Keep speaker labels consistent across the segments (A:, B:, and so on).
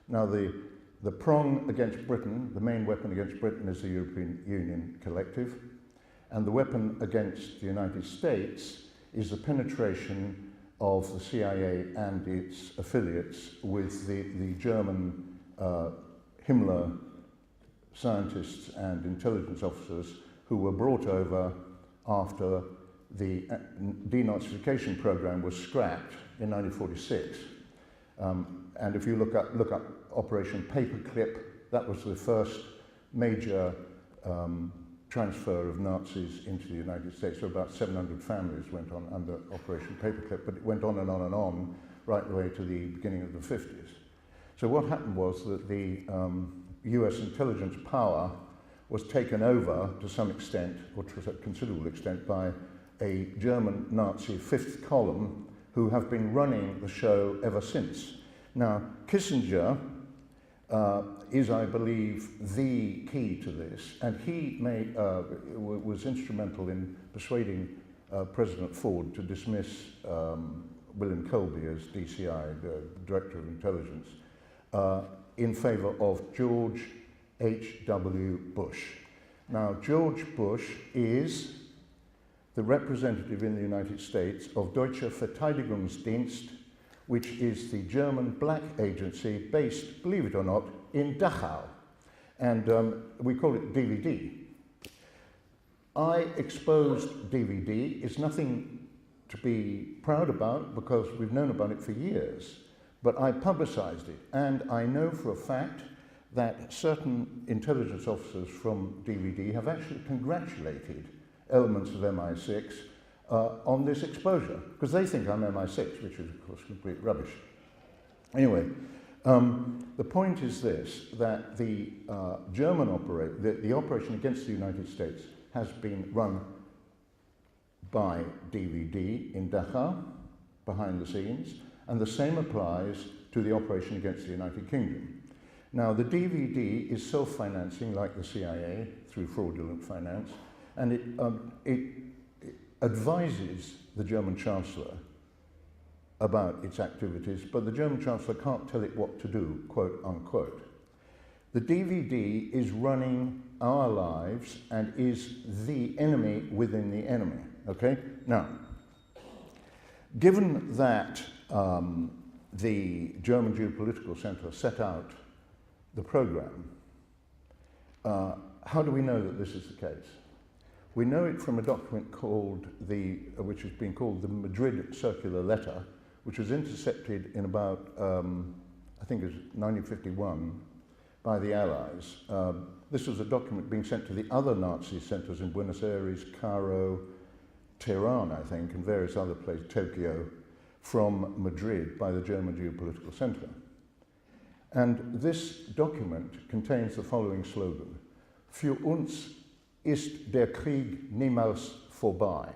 A: Now, the prong against Britain, the main weapon against Britain, is the European Union collective, and the weapon against the United States is the penetration of the CIA and its affiliates with the German Himmler scientists and intelligence officers who were brought over after the denazification program was scrapped in 1946. And if you look up Operation Paperclip, that was the first major transfer of Nazis into the United States. So about 700 families went on under Operation Paperclip, but it went on and on and on right the way to the beginning of the 50s. So what happened was that the US intelligence power was taken over to some extent, or to a considerable extent, by a German Nazi fifth column who have been running the show ever since. Now, Kissinger is, I believe, the key to this, and he was instrumental in persuading President Ford to dismiss William Colby as DCI, the Director of Intelligence, in favor of George H.W. Bush. Now, George Bush is the representative in the United States of Deutsche Verteidigungsdienst, which is the German black agency based, believe it or not, in Dachau. And we call it DVD. I exposed DVD. It's nothing to be proud about because we've known about it for years. But I publicized it, and I know for a fact that certain intelligence officers from DVD have actually congratulated elements of MI6 on this exposure, because they think I'm MI6, which is, of course, complete rubbish. Anyway, the point is this, that the the operation against the United States has been run by DVD in Dachau, behind the scenes, and the same applies to the operation against the United Kingdom. Now, the DVD is self-financing, like the CIA, through fraudulent finance, and it advises the German Chancellor about its activities, but the German Chancellor can't tell it what to do, quote unquote. The DVD is running our lives and is the enemy within the enemy, okay? Now, given that the German Geopolitical Center set out the program, how do we know that this is the case? We know it from a document called which has been called the Madrid Circular Letter, which was intercepted in about, I think it was 1951, by the Allies. This was a document being sent to the other Nazi centers in Buenos Aires, Cairo, Tehran, I think, and various other places, Tokyo, from Madrid by the German Geopolitical Center. And this document contains the following slogan: Für uns ist der Krieg niemals vorbei.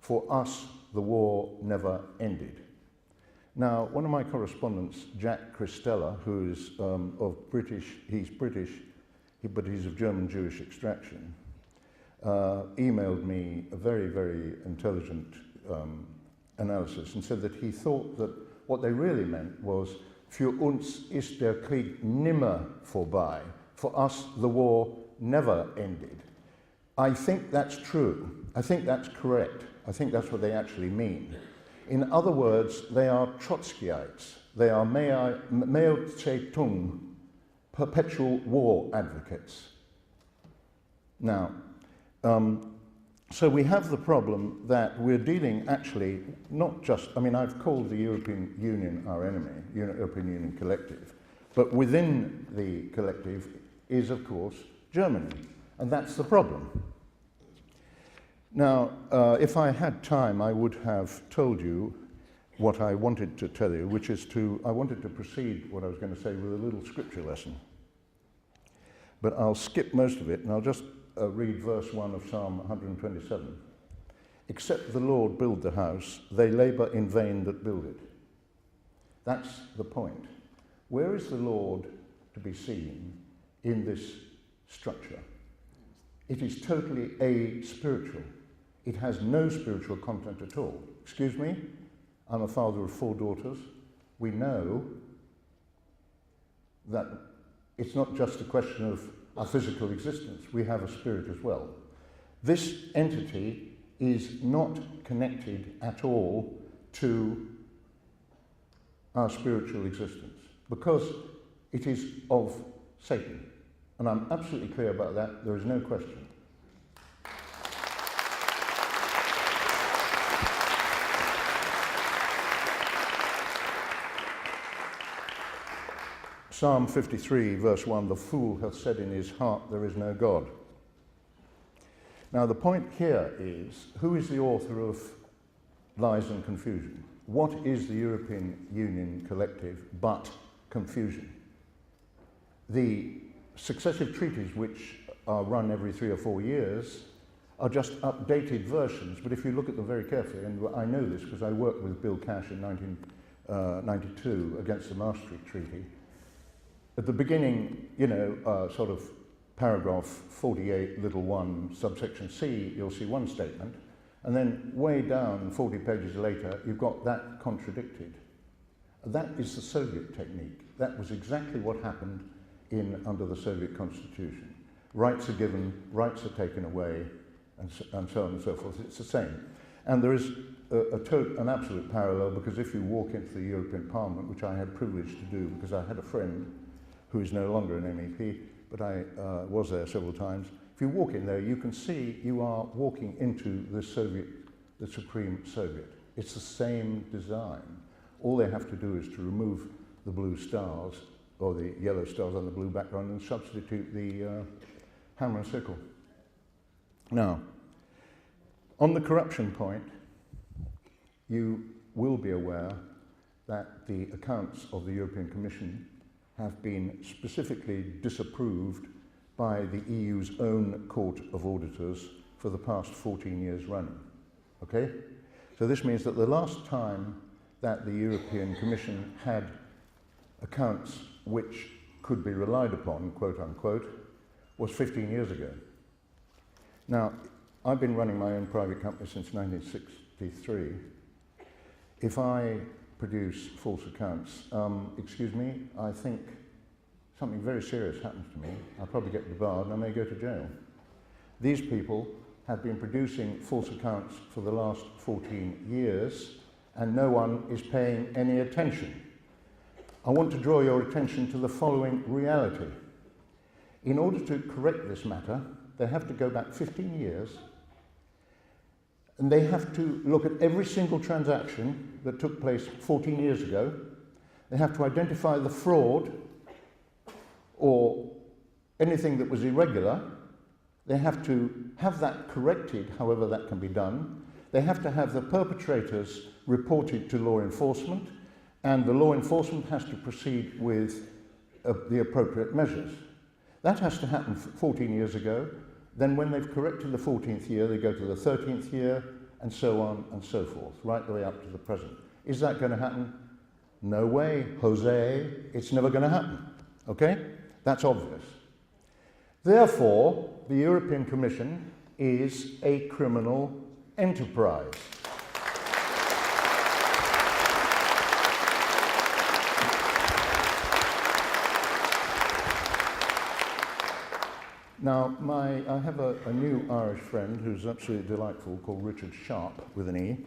A: For us, the war never ended. Now, one of my correspondents, Jack Christella, who is he's British, but he's of German Jewish extraction, emailed me a very, very intelligent analysis and said that he thought that what they really meant was Für uns ist der Krieg nimmer vorbei. For us, the war never ended. I think that's true. I think that's correct. I think that's what they actually mean. In other words, they are Trotskyites. They are Mao Zedong, perpetual war advocates. Now, so we have the problem that we're dealing actually not just, I mean, I've called the European Union our enemy, European Union collective, but within the collective is, of course, Germany, and that's the problem. Now, if I had time, I would have told you what I wanted to tell you, which is I wanted to precede what I was going to say with a little scripture lesson. But I'll skip most of it, and I'll just read verse 1 of Psalm 127. Except the Lord build the house, they labor in vain that build it. That's the point. Where is the Lord to be seen in this structure? It is totally aspiritual. It has no spiritual content at all. Excuse me, I'm a father of 4 daughters. We know that it's not just a question of our physical existence, we have a spirit as well. This entity is not connected at all to our spiritual existence because it is of Satan. And I'm absolutely clear about that, there is no question. Psalm 53, verse 1, the fool hath said in his heart, there is no God. Now the point here is, who is the author of lies and confusion? What is the European Union collective but confusion? The successive treaties, which are run every 3 or 4 years, are just updated versions, but if you look at them very carefully, and I know this because I worked with Bill Cash in 1992 against the Maastricht Treaty. At the beginning, sort of paragraph 48, little 1, subsection C, you'll see one statement, and then way down 40 pages later, you've got that contradicted. That is the Soviet technique. That was exactly what happened under the Soviet Constitution. Rights are given, rights are taken away, and so on and so forth. It's the same. And there is an absolute parallel, because if you walk into the European Parliament, which I had privilege to do because I had a friend who is no longer an MEP, but I was there several times. If you walk in there, you can see you are walking into the Supreme Soviet. It's the same design. All they have to do is to remove the blue stars, or the yellow stars on the blue background, and substitute the hammer and sickle. Now, on the corruption point, you will be aware that the accounts of the European Commission have been specifically disapproved by the EU's own Court of Auditors for the past 14 years running. Okay? So this means that the last time that the European Commission had accounts which could be relied upon, quote unquote, was 15 years ago. Now, I've been running my own private company since 1963. If I produce false accounts, excuse me, I think something very serious happens to me. I'll probably get debarred and I may go to jail. These people have been producing false accounts for the last 14 years and no one is paying any attention. I want to draw your attention to the following reality. In order to correct this matter, they have to go back 15 years and they have to look at every single transaction that took place 14 years ago. They have to identify the fraud or anything that was irregular. They have to have that corrected, however that can be done. They have to have the perpetrators reported to law enforcement, and the law enforcement has to proceed with the appropriate measures. That has to happen 14 years ago. Then when they've corrected the 14th year, they go to the 13th year, and so on and so forth, right the way up to the present. Is that going to happen? No way, Jose, it's never going to happen. Okay? That's obvious. Therefore, the European Commission is a criminal enterprise. Now, I have a new Irish friend who's absolutely delightful, called Richard Sharp, with an E.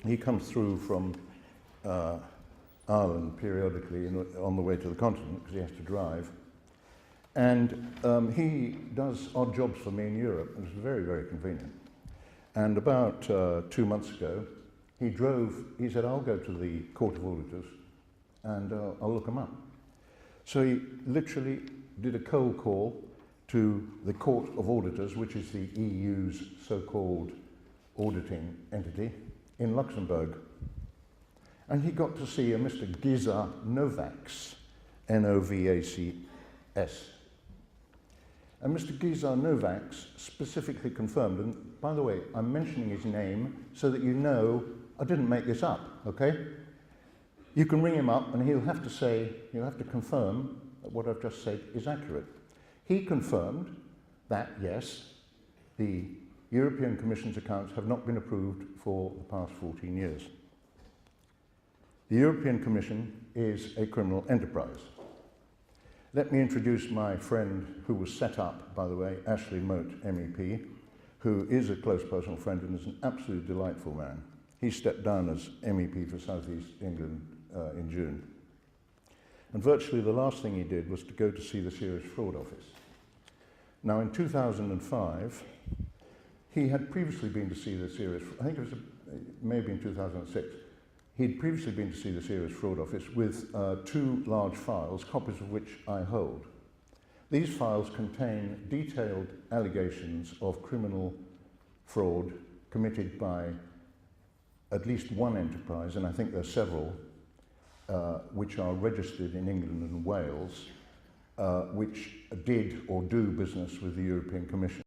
A: He comes through from Ireland periodically on the way to the continent, because he has to drive. And he does odd jobs for me in Europe, and it's very, very convenient. And about 2 months ago, he said, I'll go to the Court of Auditors and I'll look them up. So he literally did a cold call to the Court of Auditors, which is the EU's so-called auditing entity, in Luxembourg. And he got to see a Mr. Giza Novacs, N-O-V-A-C-S. And Mr. Giza Novacs specifically confirmed, and by the way, I'm mentioning his name so that you know I didn't make this up, okay? You can ring him up and he'll have to confirm that what I've just said is accurate. He confirmed that, yes, the European Commission's accounts have not been approved for the past 14 years. The European Commission is a criminal enterprise. Let me introduce my friend who was set up, by the way, Ashley Moat, MEP, who is a close personal friend and is an absolutely delightful man. He stepped down as MEP for South East England in June. And virtually the last thing he did was to go to see the Serious Fraud Office. Now in 2005, he had previously been to see the Serious, I think it was maybe in 2006, he'd previously been to see the Serious Fraud Office with 2 large files, copies of which I hold. These files contain detailed allegations of criminal fraud committed by at least one enterprise, and I think there are several, which are registered in England and Wales, which did or do business with the European Commission.